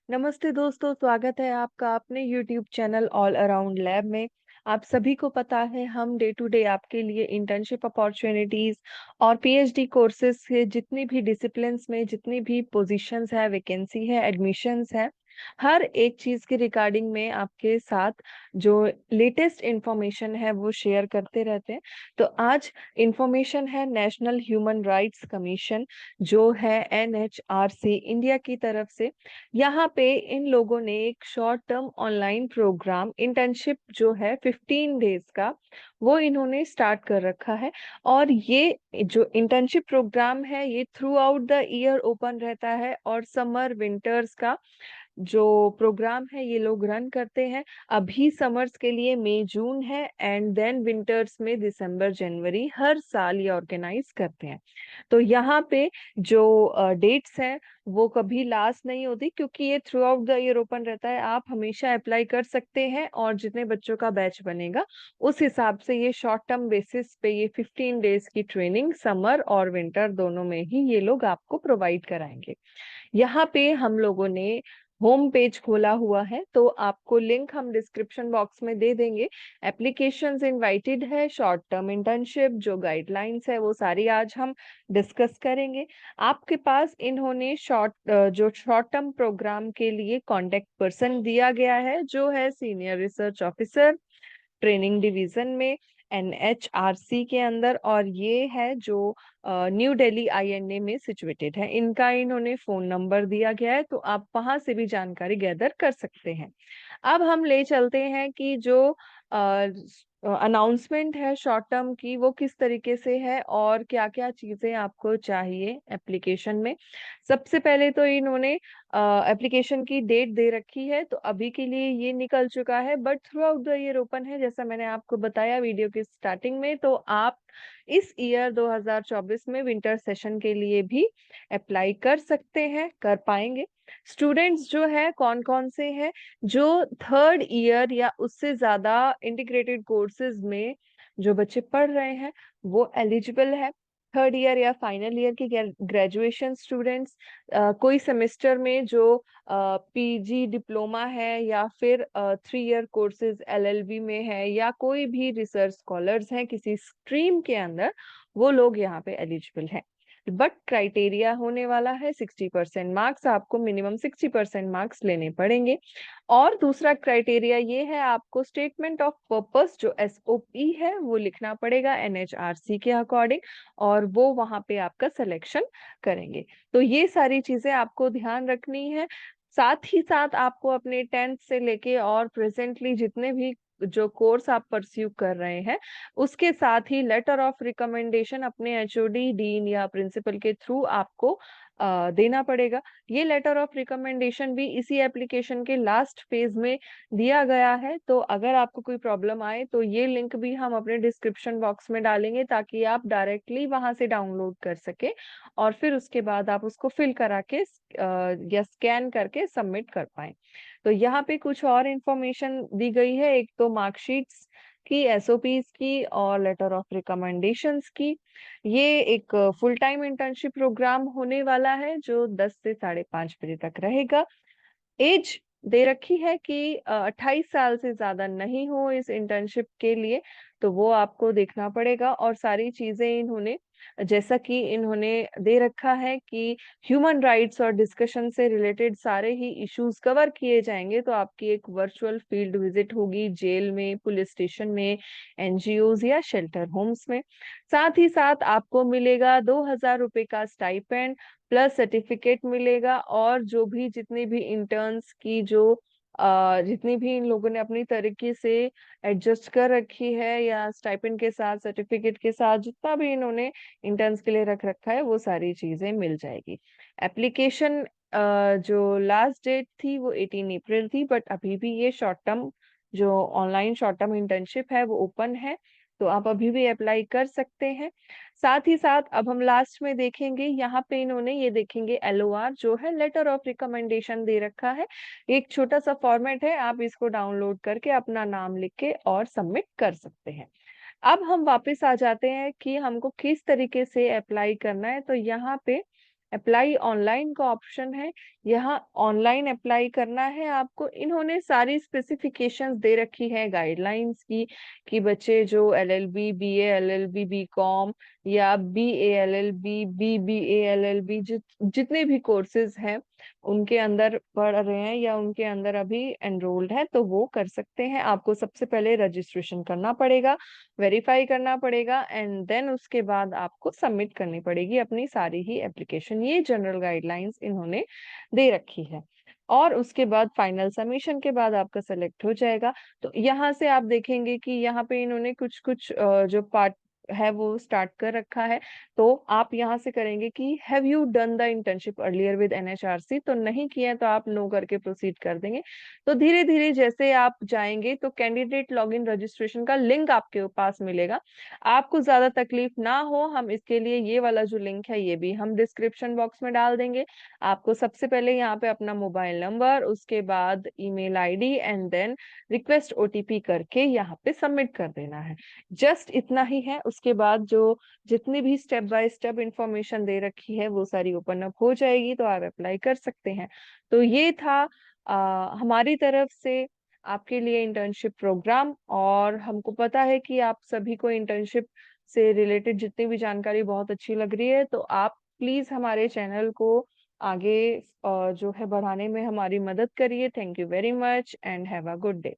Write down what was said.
नमस्ते दोस्तों, स्वागत है आपका अपने YouTube channel all around lab में। आप सभी को पता है हम डे टू डे आपके लिए इंटर्नशिप अपॉर्चुनिटीज और पीएचडी कोर्सेज के जितनी भी डिसिप्लिन्स में जितनी भी पोजीशंस है, वैकेंसी है, एडमिशन्स है, हर एक चीज के रिगार्डिंग में आपके साथ जो लेटेस्ट इंफॉर्मेशन है वो शेयर करते रहते हैं। तो आज इंफॉर्मेशन है नेशनल ह्यूमन राइट्स कमीशन जो है एनएचआरसी इंडिया की तरफ से। यहाँ पे इन लोगों ने एक short term online program internship जो है 15 डेज का वो इन्होंने स्टार्ट कर रखा है। और ये जो इंटर्नशिप प्रोग्राम है ये through out the year open रहता है और समर विंटर्स का जो प्रोग्राम है ये लोग रन करते हैं। अभी समर्स के लिए मई जून है एंड देन विंटर्स में दिसंबर जनवरी हर साल ये ऑर्गेनाइज करते हैं। तो यहाँ पे जो डेट्स हैं वो कभी लास्ट नहीं होती क्योंकि ये through out the year open रहता है। आप हमेशा अप्लाई कर सकते हैं और जितने बच्चों का बैच बनेगा उस हिसाब से ये शॉर्ट टर्म बेसिस पे ये 15 डेज की ट्रेनिंग समर और विंटर दोनों में ही ये लोग आपको प्रोवाइड कराएंगे। यहाँ पे हम लोगों ने होम पेज खोला हुआ है तो आपको लिंक हम डिस्क्रिप्शन बॉक्स में दे देंगे। एप्लीकेशंस इनवाइटेड है, शॉर्ट टर्म इंटर्नशिप जो गाइडलाइंस है वो सारी आज हम डिस्कस करेंगे। आपके पास इन्होंने जो शॉर्ट टर्म प्रोग्राम के लिए कांटेक्ट पर्सन दिया गया है जो है senior research officer training division में एनएचआरसी के अंदर, और ये है जो न्यू दिल्ली आईएनए में सिचुएटेड है। इनका इन्होंने फोन नंबर दिया गया है तो आप वहां से भी जानकारी गैदर कर सकते हैं। अब हम ले चलते हैं कि जो अनाउंसमेंट है शॉर्ट टर्म की वो किस तरीके से है और क्या क्या चीजें आपको चाहिए एप्लीकेशन में। सबसे पहले तो इन्होंने एप्लीकेशन की डेट दे रखी है तो अभी के लिए ये निकल चुका है but through out the year open है जैसा मैंने आपको बताया वीडियो की स्टार्टिंग में। तो आप इस ईयर 2024 में विंटर सेशन के लिए भी अप्लाई कर सकते हैं, कर पाएंगे। स्टूडेंट्स जो है कौन कौन से हैं, जो थर्ड ईयर या उससे ज्यादा इंटीग्रेटेड कोर्सेज में जो बच्चे पढ़ रहे हैं वो एलिजिबल है। थर्ड ईयर या फाइनल ईयर की ग्रेजुएशन स्टूडेंट्स, कोई सेमेस्टर में जो पीजी डिप्लोमा है या फिर 3 ईयर कोर्सेज एलएलबी में है या कोई भी रिसर्च स्कॉलर्स हैं किसी स्ट्रीम के अंदर, वो लोग यहाँ पे एलिजिबल हैं। बट क्राइटेरिया होने वाला है 60% मार्क्स, आपको मिनिमम 60% मार्क्स लेने पड़ेंगे। और दूसरा क्राइटेरिया ये है आपको स्टेटमेंट ऑफ पर्पस जो एसओपी है वो लिखना पड़ेगा एनएचआरसी के अकॉर्डिंग, और वो वहां पे आपका सिलेक्शन करेंगे। तो ये सारी चीजें आपको ध्यान रखनी है। साथ ही साथ आपको अपने 10th से लेके और प्रेजेंटली जितने भी जो कोर्स आप परस्यू कर रहे हैं उसके साथ ही लेटर ऑफ रिकमेंडेशन अपने एचओडी डीन या प्रिंसिपल के थ्रू आपको देना पड़ेगा। ये लेटर ऑफ रिकमेंडेशन भी इसी एप्लीकेशन के लास्ट फेज में दिया गया है। तो अगर आपको कोई प्रॉब्लम आए तो ये लिंक भी हम अपने डिस्क्रिप्शन बॉक्स में डालेंगे ताकि आप डायरेक्टली वहां से डाउनलोड कर सके और फिर उसके बाद आप उसको फिल करा के या स्कैन करके सबमिट कर पाए। तो यहाँ पे कुछ और इंफॉर्मेशन दी गई है, एक तो मार्कशीट्स की, एसओपीज की और लेटर ऑफ रिकमेंडेशंस की। ये एक फुल टाइम इंटर्नशिप प्रोग्राम होने वाला है जो 10 से 5:30 बजे तक रहेगा। एज दे रखी है कि 28 साल से ज्यादा नहीं हो इस इंटर्नशिप के लिए, तो वो आपको देखना पड़ेगा। और सारी चीजें इन्होंने जैसा कि इन्होंने दे रखा है कि ह्यूमन राइट्स और डिस्कशन से रिलेटेड सारे ही इश्यूज कवर किए जाएंगे। तो आपकी एक वर्चुअल फील्ड विजिट होगी जेल में, पुलिस स्टेशन में, एनजीओज या शेल्टर होम्स में। साथ ही साथ आपको मिलेगा 2,000 रुपए का स्टाइपेंड प्लस सर्टिफिकेट मिलेगा। और जो भी जितनी भी इंटर्न्स की जो जितनी भी इन लोगों ने अपनी तरीके से एडजस्ट कर रखी है या स्टाइपेंड के साथ सर्टिफिकेट के साथ जितना भी इन्होंने इंटर्न्स के लिए रख रखा है वो सारी चीजें मिल जाएगी। एप्लीकेशन जो लास्ट डेट थी वो 18 अप्रैल थी बट अभी भी ये शॉर्ट टर्म जो ऑनलाइन शॉर्ट टर्म इंटर्नशिप है वो ओपन है, तो आप अभी भी अप्लाई कर सकते हैं। साथ ही साथ अब हम लास्ट में देखेंगे, यहाँ पे इन्होंने ये देखेंगे एलओआर जो है लेटर ऑफ रिकमेंडेशन दे रखा है। एक छोटा सा फॉर्मेट है, आप इसको डाउनलोड करके अपना नाम लिख के और सबमिट कर सकते हैं। अब हम वापस आ जाते हैं कि हमको किस तरीके से अप्लाई करना है। तो यहाँ पे अप्लाई ऑनलाइन का ऑप्शन है, यहाँ ऑनलाइन अप्लाई करना है आपको। इन्होंने सारी स्पेसिफिकेशंस दे रखी है गाइडलाइंस की, कि बच्चे जो एलएलबी, बीए एलएलबी, बीकॉम या बीए एलएलबी, बीबीए एलएलबी, जितने भी कोर्सेज हैं उनके अंदर पढ़ रहे हैं या उनके अंदर अभी एनरोल्ड है, तो वो कर सकते हैं। आपको सबसे पहले रजिस्ट्रेशन करना पड़ेगा, वेरीफाई करना पड़ेगा, एंड देन उसके बाद आपको सबमिट करनी पड़ेगी अपनी सारी ही एप्लीकेशन। ये जनरल गाइडलाइंस इन्होंने दे रखी है। और उसके बाद फाइनल सबमिशन के बाद आपका सेलेक्ट हो जाएगा। तो यहाँ से आप देखेंगे कि यहाँ पे इन्होंने कुछ कुछ जो पार्ट है वो स्टार्ट कर रखा है। तो आप यहाँ से करेंगे कि have you done the internship earlier with NHRC, तो नहीं किया है तो आप नो करके प्रोसीड कर देंगे। तो धीरे धीरे जैसे आप जाएंगे तो कैंडिडेट लॉगिन रजिस्ट्रेशन का लिंक आपके पास मिलेगा। आपको ज्यादा तकलीफ ना हो, हम इसके लिए ये वाला जो लिंक है ये भी हम डिस्क्रिप्शन बॉक्स में डाल देंगे। आपको सबसे पहले यहाँ पे अपना मोबाइल नंबर, उसके बाद email ID and then request OTP करके यहाँ पे सबमिट कर देना है। जस्ट इतना ही है। उसके बाद जो जितनी भी स्टेप बाय स्टेप इंफॉर्मेशन दे रखी है वो सारी ओपन अप हो जाएगी, तो आप अप्लाई कर सकते हैं। तो ये था हमारी तरफ से आपके लिए इंटर्नशिप प्रोग्राम। और हमको पता है कि आप सभी को इंटर्नशिप से रिलेटेड जितनी भी जानकारी बहुत अच्छी लग रही है, तो आप प्लीज हमारे चैनल को आगे जो है बढ़ाने में हमारी मदद करिए। Thank you very much and have a good day.